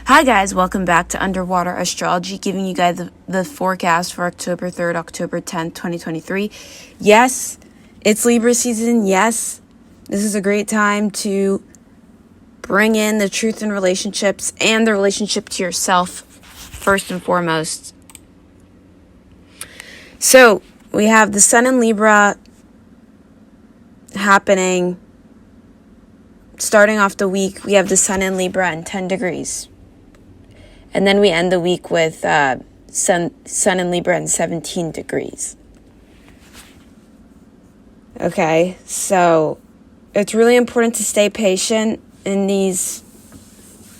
Hi guys, welcome back to Underwater Astrology, giving you guys the forecast for October 3rd, October 10th, 2023. Yes, it's Libra season. Yes, this is a great time to bring in the truth in relationships and the relationship to yourself first and foremost. So we have the Sun in Libra happening. Starting off the week, we have the Sun in Libra and 10 degrees. And then we end the week with Sun in Libra and 17 degrees. Okay, so it's really important to stay patient in these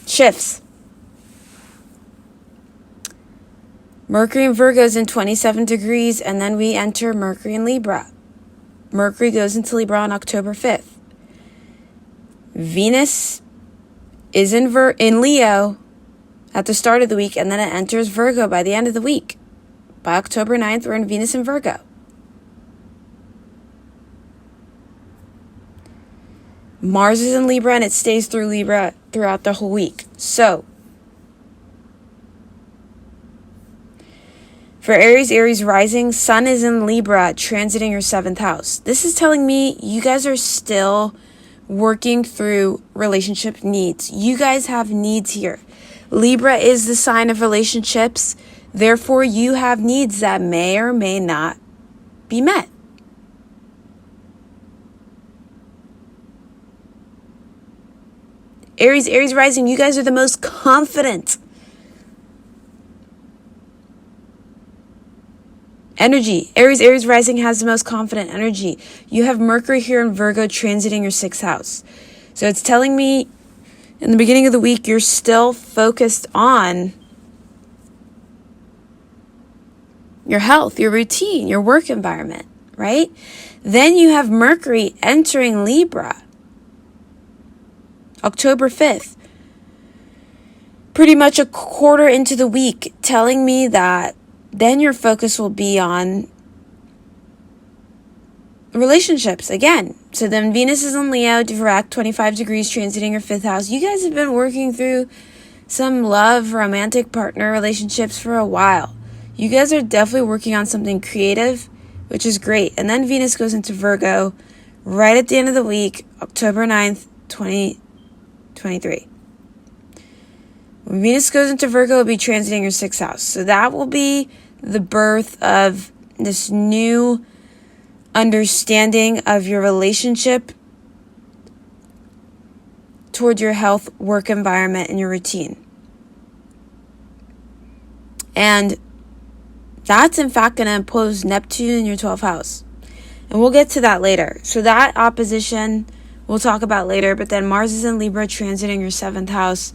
shifts. Mercury in Virgo is in 27 degrees, and then we enter Mercury in Libra. Mercury goes into Libra on October 5th. Venus is in Leo at the start of the week, and then it enters Virgo by the end of the week. By October 9th, we're in Venus in Virgo. Mars is in Libra, and it stays through Libra throughout the whole week. So, for Aries rising, Sun is in Libra, transiting your 7th house. This is telling me you guys are still working through relationship needs. You guys have needs here. Libra is the sign of relationships. Therefore, you have needs that may or may not be met. Aries rising, you guys are the most confident energy. Aries rising has the most confident energy. You have Mercury here in Virgo transiting your 6th house. So it's telling me in the beginning of the week, you're still focused on your health, your routine, your work environment, right? Then you have Mercury entering Libra, October 5th. Pretty much a quarter into the week, telling me that then your focus will be on relationships again. So then Venus is in Leo, direct 25 degrees, transiting your 5th house. You guys have been working through some love, romantic partner relationships for a while. You guys are definitely working on something creative, which is great. And then Venus goes into Virgo right at the end of the week, October 9th, 2023. When Venus goes into Virgo, it'll be transiting your 6th house. So that will be the birth of this new understanding of your relationship towards your health, work environment, and your routine. And that's in fact going to impose Neptune in your 12th house. And we'll get to that later. So that opposition we'll talk about later. But then Mars is in Libra, transiting your 7th house,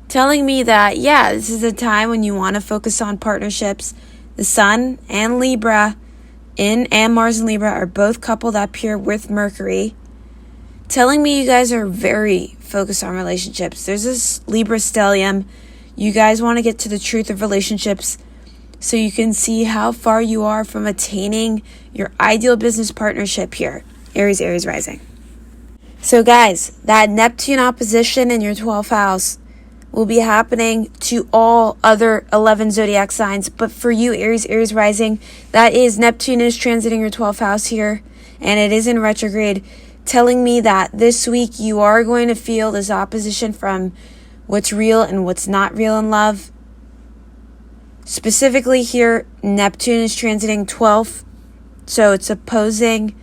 telling me that, yeah, this is a time when you want to focus on partnerships. The Sun and Libra and Mars and Libra are both coupled up here with Mercury, telling me you guys are very focused on relationships. There's this Libra stellium. You guys want to get to the truth of relationships so you can see how far you are from attaining your ideal business partnership here. Aries rising. So guys, that Neptune opposition in your 12th house will be happening to all other 11 zodiac signs. But for you, Aries rising, that is Neptune is transiting your 12th house here, and it is in retrograde, telling me that this week you are going to feel this opposition from what's real and what's not real in love. Specifically here, Neptune is transiting 12th, so it's opposing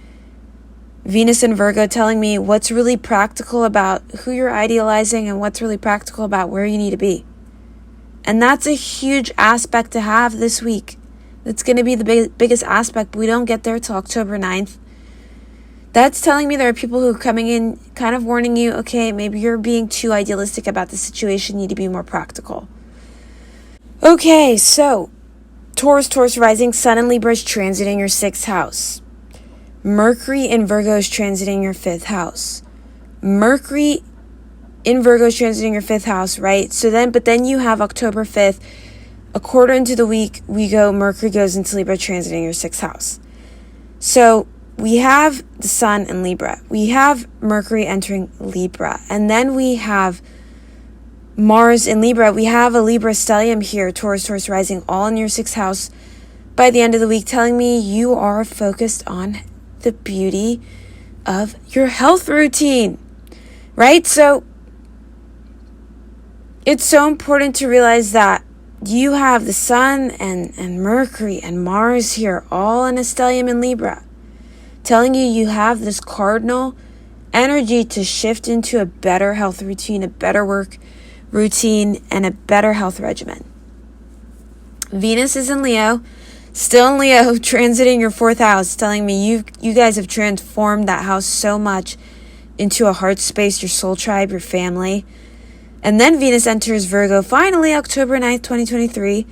Venus in Virgo, telling me what's really practical about who you're idealizing and what's really practical about where you need to be. And that's a huge aspect to have this week. That's going to be the biggest aspect, but we don't get there till October 9th. That's telling me there are people who are coming in kind of warning you, okay, maybe you're being too idealistic about the situation, you need to be more practical. Okay, so Taurus rising, Sun in Libra is transiting your 6th house. Mercury in Virgo is transiting your 5th house. Mercury in Virgo is transiting your 5th house, right? But then you have October 5th, a quarter into the week, Mercury goes into Libra, transiting your 6th house. So we have the Sun in Libra. We have Mercury entering Libra. And then we have Mars in Libra, we have a Libra stellium here, Taurus rising, all in your 6th house by the end of the week, telling me you are focused on the beauty of your health routine, right? So it's so important to realize that you have the Sun and Mercury and Mars here, all in a stellium in Libra, telling you have this cardinal energy to shift into a better health routine, a better work routine, and a better health regimen. Venus is in Leo, still in Leo, transiting your 4th house, telling me you guys have transformed that house so much into a heart space, your soul tribe, your family. And then Venus enters Virgo. Finally, October 9th, 2023,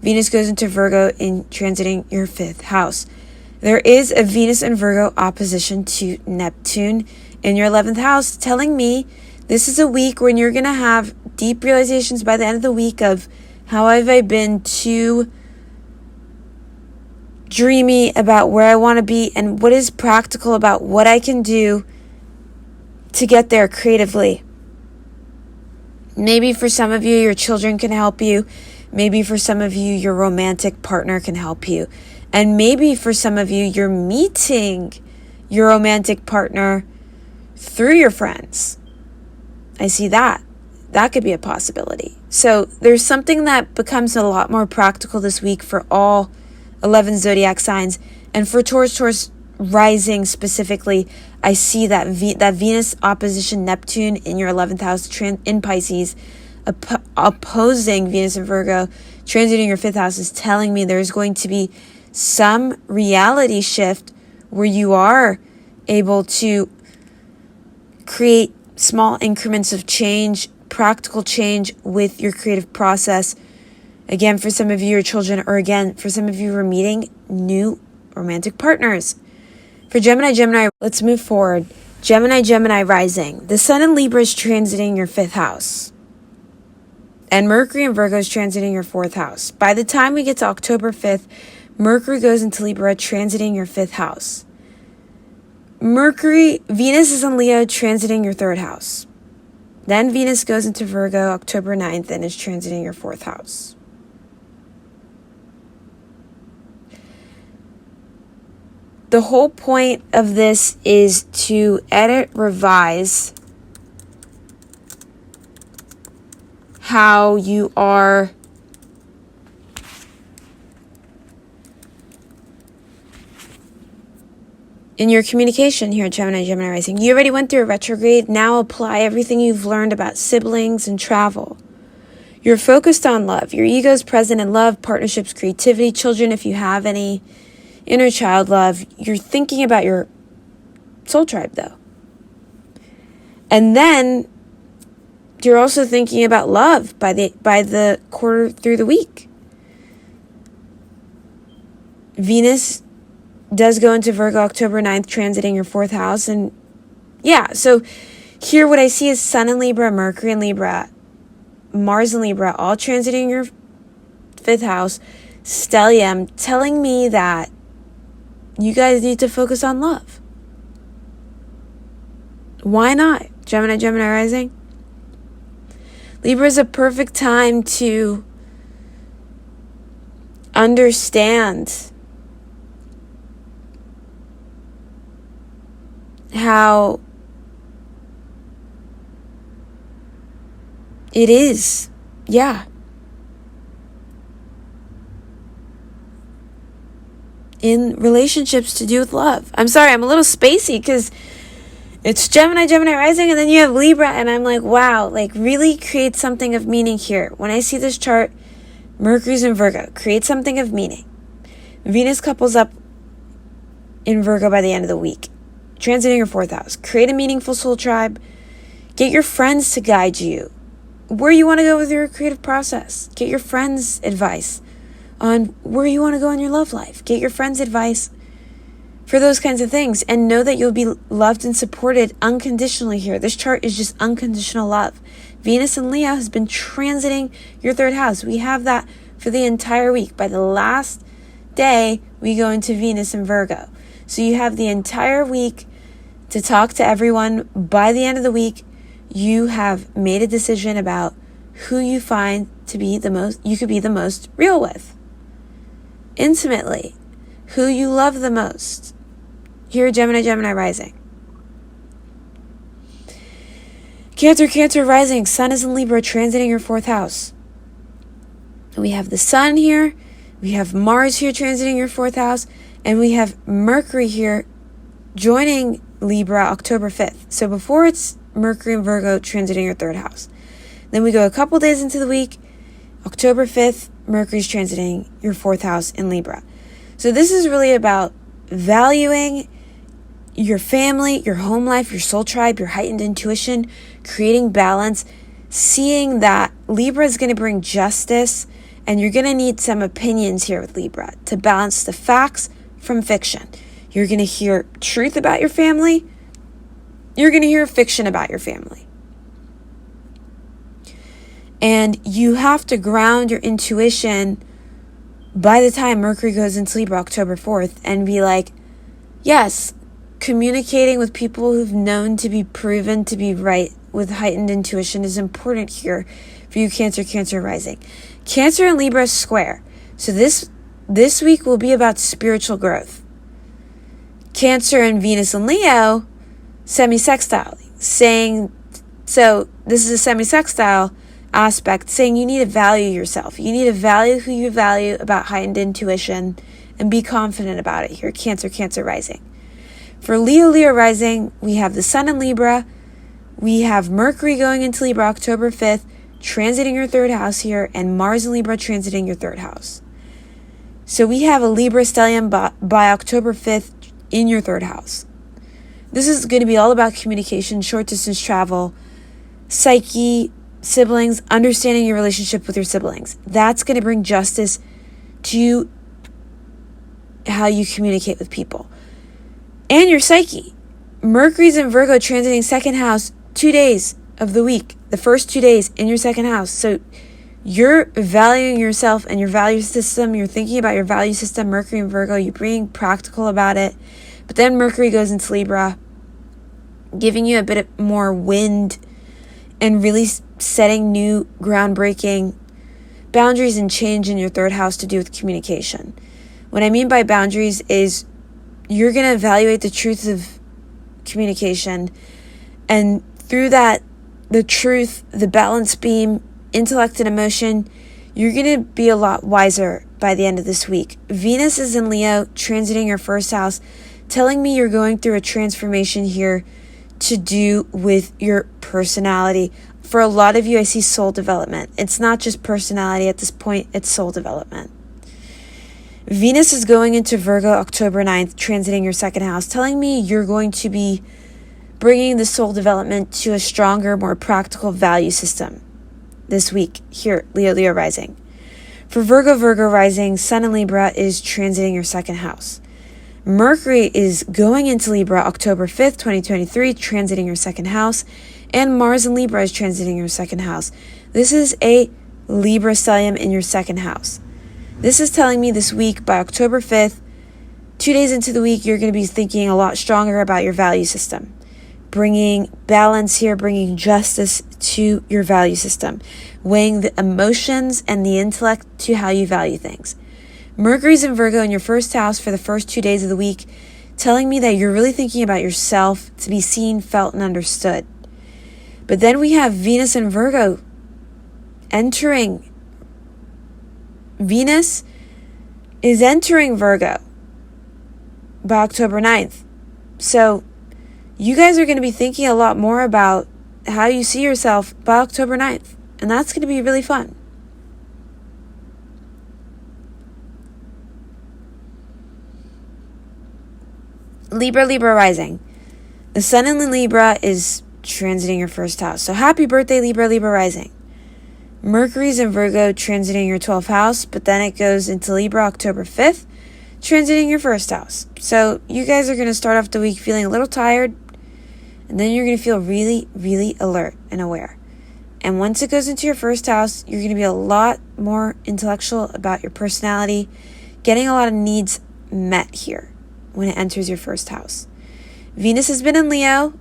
Venus goes into Virgo in transiting your 5th house. There is a Venus and Virgo opposition to Neptune in your 11th house, telling me this is a week when you're going to have deep realizations by the end of the week of how have I been too dreamy about where I want to be and what is practical about what I can do to get there creatively. Maybe for some of you, your children can help you. Maybe for some of you, your romantic partner can help you. And maybe for some of you, you're meeting your romantic partner through your friends. I see that. That could be a possibility. So there's something that becomes a lot more practical this week for all 11 zodiac signs. And for Taurus rising specifically, I see that that Venus opposition Neptune in your 11th house in Pisces, opposing Venus and Virgo, transiting your 5th house, is telling me there's going to be some reality shift where you are able to create small increments of change, practical change with your creative process. Again, for some of you, your children, or again, for some of you, are meeting new romantic partners. For Gemini, let's move forward. Gemini rising. The Sun in Libra is transiting your 5th house. And Mercury in Virgo is transiting your 4th house. By the time we get to October 5th, Mercury goes into Libra, transiting your 5th house. Venus is in Leo, transiting your 3rd house. Then Venus goes into Virgo October 9th and is transiting your 4th house. The whole point of this is to edit, revise how you are in your communication here at Gemini rising. You already went through a retrograde. Now apply everything you've learned about siblings and travel. You're focused on love. Your ego is present in love, partnerships, creativity, children, if you have any, inner child love. You're thinking about your soul tribe, though. And then you're also thinking about love by the quarter through the week. Venus does go into Virgo October 9th, transiting your 4th house. And yeah, so here what I see is Sun in Libra, Mercury in Libra, Mars in Libra, all transiting your 5th house, stellium, telling me that you guys need to focus on love. Why not? Gemini rising. Libra is a perfect time to understand how it is. Yeah. In relationships to do with love. I'm sorry, I'm a little spacey because it's Gemini rising, and then you have Libra, and I'm like, wow, like really create something of meaning here. When I see this chart, Mercury's in Virgo, create something of meaning. Venus couples up in Virgo by the end of the week, transiting your 4th house. Create a meaningful soul tribe. Get your friends to guide you where you want to go with your creative process. Get your friends' advice on where you want to go in your love life. Get your friends' advice for those kinds of things, and know that you'll be loved and supported unconditionally here. This chart is just unconditional love. Venus in Leo has been transiting your 3rd house. We have that for the entire week. By the last day, we go into Venus in Virgo. So you have the entire week to talk to everyone. By the end of the week, you have made a decision about who you find to be you could be the most real with. Intimately, who you love the most. Here, Gemini rising. Cancer rising. Sun is in Libra, transiting your 4th house. We have the Sun here. We have Mars here, transiting your 4th house. And we have Mercury here, joining Libra October 5th. So before it's Mercury and Virgo transiting your 3rd house. Then we go a couple days into the week. October 5th, Mercury's transiting your 4th house in Libra. So this is really about valuing your family, your home life, your soul tribe, your heightened intuition, creating balance, seeing that Libra is going to bring justice, and you're going to need some opinions here with Libra to balance the facts from fiction. You're going to hear truth about your family. You're going to hear fiction about your family. And you have to ground your intuition by the time Mercury goes into Libra October 4th and be like, yes, communicating with people who've known to be proven to be right with heightened intuition is important here for you, Cancer rising. Cancer and Libra square. So this week will be about spiritual growth. Cancer and Venus and Leo semi-sextile. So this is a semi-sextile aspect saying you need to value yourself. You need to value who you value about heightened intuition and be confident about it here, Cancer rising. For Leo rising, we have the Sun in Libra. We have Mercury going into Libra October 5th, transiting your 3rd house here, and Mars in Libra transiting your 3rd house. So we have a Libra stellium by October 5th in your 3rd house. This is going to be all about communication, short distance travel, psyche, siblings, understanding your relationship with your siblings. That's going to bring justice to how you communicate with people. And your psyche. Mercury's in Virgo transiting 2nd house 2 days of the week. The first 2 days in your 2nd house. So you're valuing yourself and your value system. You're thinking about your value system, Mercury and Virgo. You're being practical about it. But then Mercury goes into Libra, giving you a bit more wind and really setting new groundbreaking boundaries and change in your 3rd house to do with communication. What I mean by boundaries is you're going to evaluate the truth of communication, and through that, the truth, the balance beam, intellect and emotion, you're going to be a lot wiser by the end of this week. Venus is in Leo, transiting your 1st house, telling me you're going through a transformation here to do with your personality. For a lot of you, I see soul development. It's not just personality at this point, it's soul development. Venus is going into Virgo October 9th, transiting your 2nd house, telling me you're going to be bringing the soul development to a stronger, more practical value system this week here, Leo rising. For Virgo rising, Sun in Libra is transiting your 2nd house. Mercury is going into Libra October 5th, 2023, transiting your 2nd house, and Mars in Libra is transiting your 2nd house. This is a Libra stellium in your 2nd house. This is telling me this week, by October 5th, 2 days into the week, you're going to be thinking a lot stronger about your value system. Bringing balance here, bringing justice to your value system. Weighing the emotions and the intellect to how you value things. Mercury's in Virgo in your 1st house for the first 2 days of the week, telling me that you're really thinking about yourself to be seen, felt, and understood. But then we have Venus in Virgo entering. Venus is entering Virgo by October 9th. So you guys are going to be thinking a lot more about how you see yourself by October 9th. And that's going to be really fun. Libra rising. The Sun in Libra is transiting your 1st house. So happy birthday, Libra rising. Mercury's in Virgo transiting your 12th house, but then it goes into Libra October 5th, transiting your 1st house. So you guys are going to start off the week feeling a little tired, and then you're going to feel really, really alert and aware. And once it goes into your 1st house, you're going to be a lot more intellectual about your personality, getting a lot of needs met here when it enters your 1st house. Venus has been in Leo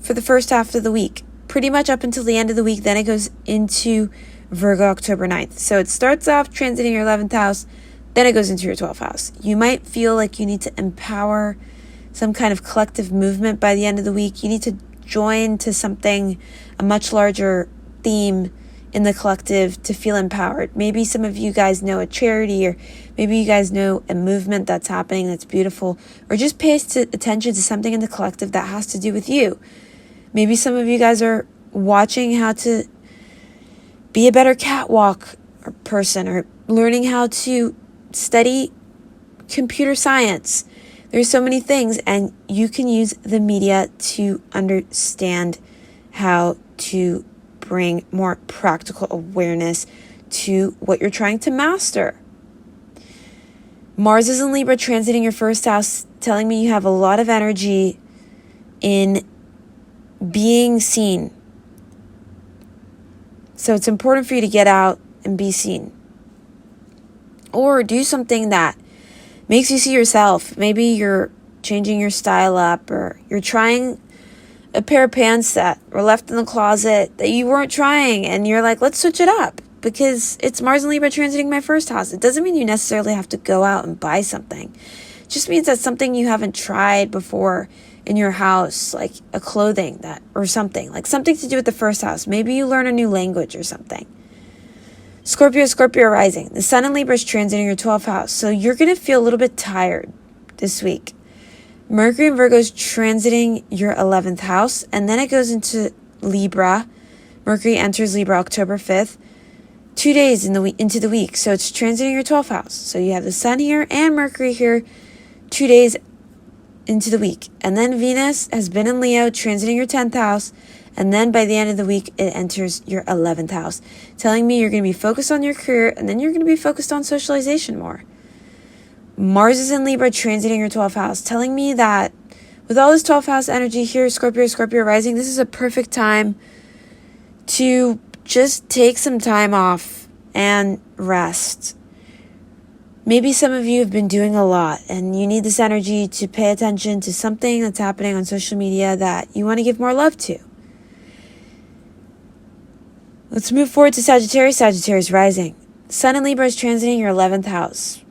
for the first half of the week, pretty much up until the end of the week. Then it goes into Virgo October 9th. So it starts off transiting your 11th house, then it goes into your 12th house. You might feel like you need to empower some kind of collective movement by the end of the week. You need to join to something, a much larger theme in the collective to feel empowered. Maybe some of you guys know a charity, or maybe you guys know a movement that's happening that's beautiful, or just pay attention to something in the collective that has to do with you. Maybe some of you guys are watching how to be a better catwalk or person, or learning how to study computer science. There's so many things, and you can use the media to understand how to bring more practical awareness to what you're trying to master. Mars is in Libra, transiting your first house, telling me you have a lot of energy in being seen. So it's important for you to get out and be seen. Or do something that makes you see yourself. Maybe you're changing your style up, or you're trying a pair of pants that were left in the closet that you weren't trying, and you're like, let's switch it up because it's Mars and Libra transiting my first house. It doesn't mean you necessarily have to go out and buy something. It just means that's something you haven't tried before in your house, like a clothing that, or something to do with the first house. Maybe you learn a new language or something. Scorpio rising. The Sun in Libra is transiting your 12th house. So you're going to feel a little bit tired this week. Mercury in Virgo is transiting your 11th house, and then it goes into Libra. Mercury enters Libra October 5th, 2 days into the week. So it's transiting your 12th house. So you have the Sun here and Mercury here 2 days into the week. And then Venus has been in Leo, transiting your 10th house. And then by the end of the week, it enters your 11th house, telling me you're going to be focused on your career, and then you're going to be focused on socialization more. Mars is in Libra, transiting your 12th house, telling me that with all this 12th house energy here, Scorpio rising, this is a perfect time to just take some time off and rest. Maybe some of you have been doing a lot, and you need this energy to pay attention to something that's happening on social media that you want to give more love to. Let's move forward to Sagittarius rising. Sun in Libra is transiting your 11th house.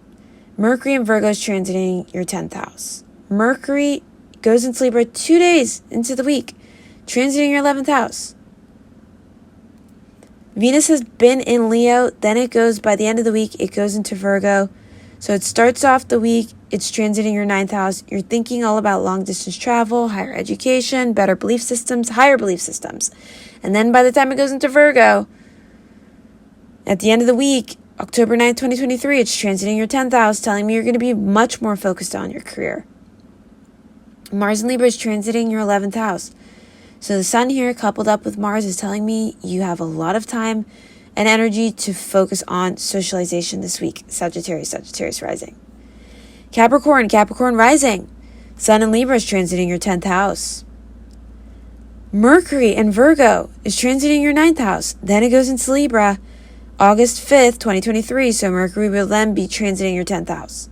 Mercury in Virgo is transiting your 10th house. Mercury goes into Libra 2 days into the week, transiting your 11th house. Venus has been in Leo, then it goes, by the end of the week, it goes into Virgo. So it starts off the week, it's transiting your 9th house. You're thinking all about long distance travel, higher education, better belief systems, higher belief systems. And then by the time it goes into Virgo, at the end of the week, October 9th, 2023, it's transiting your 10th house, telling me you're going to be much more focused on your career. Mars in Libra is transiting your 11th house. So the Sun here, coupled up with Mars, is telling me you have a lot of time and energy to focus on socialization this week. Sagittarius rising. Capricorn rising. Sun in Libra is transiting your 10th house. Mercury in Virgo is transiting your 9th house. Then it goes into Libra August 5th, 2023. So Mercury will then be transiting your 10th house.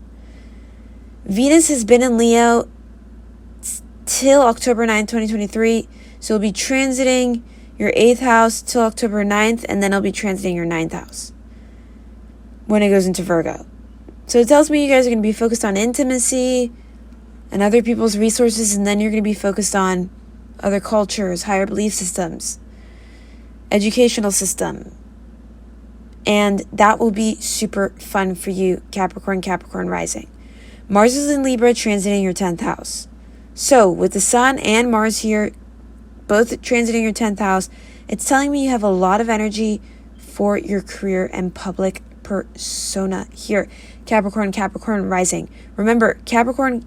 Venus has been in Leo till October 9th, 2023. So it'll be transiting your 8th house till October 9th, and then it'll be transiting your 9th house when it goes into Virgo. So it tells me you guys are going to be focused on intimacy and other people's resources, and then you're going to be focused on other cultures, higher belief systems, educational system. And that will be super fun for you, Capricorn rising. Mars is in Libra, transiting your 10th house. So with the Sun and Mars here, both transiting your 10th house, it's telling me you have a lot of energy for your career and public persona here. Capricorn rising. Remember, Capricorn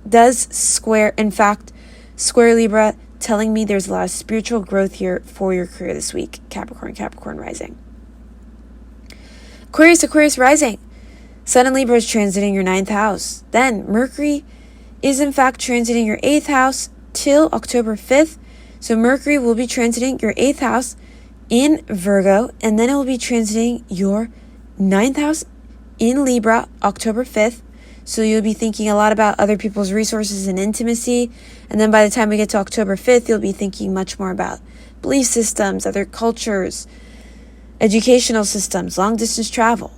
does square Libra, telling me there's a lot of spiritual growth here for your career this week. Capricorn rising. Aquarius rising. Sun in Libra is transiting your 9th house. Then Mercury is in fact transiting your 8th house till October 5th. So Mercury will be transiting your 8th house in Virgo, and then it will be transiting your 9th house in Libra October 5th. So you'll be thinking a lot about other people's resources and intimacy. And then by the time we get to October 5th, you'll be thinking much more about belief systems, other cultures, educational systems, long distance travel.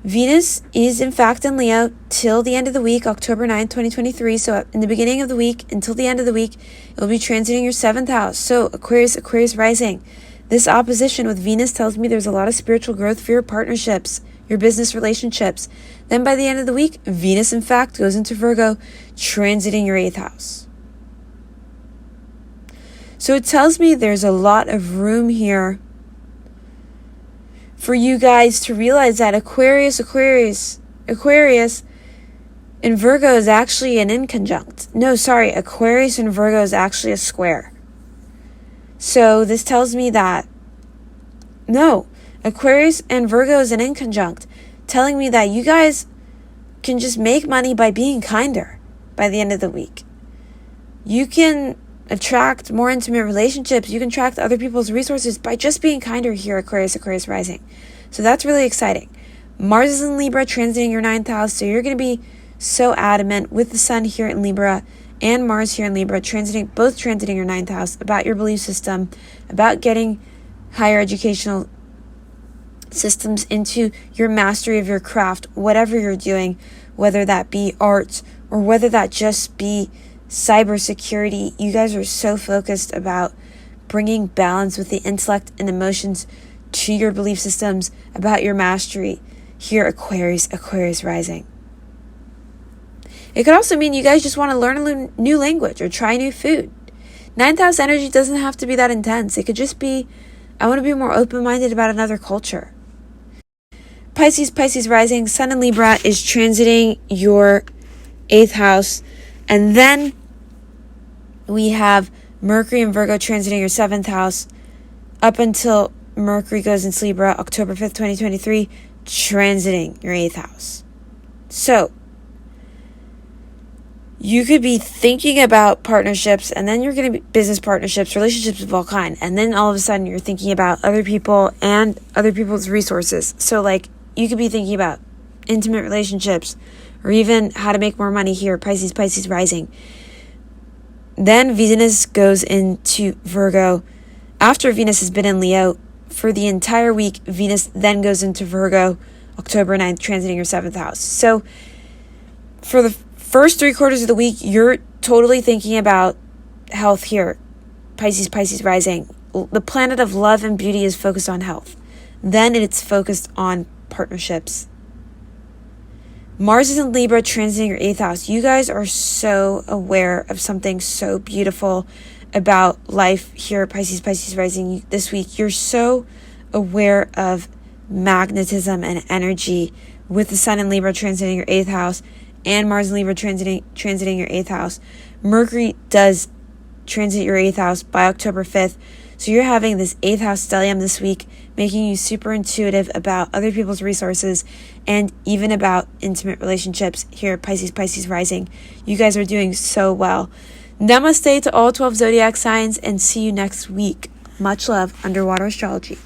Venus is in fact in Leo till the end of the week, October 9th, 2023. So in the beginning of the week until the end of the week, it will be transiting your 7th house. So Aquarius rising. This opposition with Venus tells me there's a lot of spiritual growth for your partnerships, your business relationships. Then by the end of the week, Venus in fact goes into Virgo, transiting your 8th house. So it tells me there's a lot of room here for you guys to realize that Aquarius and Virgo is actually an inconjunct. Aquarius and Virgo is actually a square. So this tells me that, Aquarius and Virgo is an inconjunct, telling me that you guys can just make money by being kinder by the end of the week. You can attract more intimate relationships. You can attract other people's resources by just being kinder here, Aquarius rising. So that's really exciting. Mars is in Libra, transiting your 9th house. So you're going to be so adamant with the Sun here in Libra and Mars here in Libra, both transiting your 9th house, about your belief system, about getting higher educational systems into your mastery of your craft, whatever you're doing, whether that be art or whether that just be cybersecurity. You guys are so focused about bringing balance with the intellect and emotions to your belief systems, about your mastery here, Aquarius rising. It could also mean you guys just want to learn a new language or try new food. 9th house energy doesn't have to be that intense. It could just be, I want to be more open-minded about another culture. Pisces rising, Sun in Libra is transiting your 8th house. And then we have Mercury and Virgo transiting your 7th house up until Mercury goes into Libra, October 5th, 2023, transiting your 8th house. So you could be thinking about partnerships, and then you're going to be business partnerships, relationships of all kind. And then all of a sudden you're thinking about other people and other people's resources. So you could be thinking about intimate relationships or even how to make more money here, Pisces rising. Then Venus goes into Virgo. After Venus has been in Leo for the entire week, Venus then goes into Virgo, October 9th, transiting your 7th house. So for the first 3 quarters of the week, you're totally thinking about health here, Pisces rising. The planet of love and beauty is focused on health. Then it's focused on partnerships. Mars is in Libra, transiting your 8th house. You guys are so aware of something so beautiful about life here, Pisces rising this week. You're so aware of magnetism and energy with the Sun in Libra transiting your 8th house and Mars in Libra transiting your 8th house. Mercury does transit your 8th house by October 5th. So you're having this 8th house stellium this week, making you super intuitive about other people's resources and even about intimate relationships here, Pisces rising. You guys are doing so well. Namaste to all 12 zodiac signs, and see you next week. Much love, Underwater Astrology.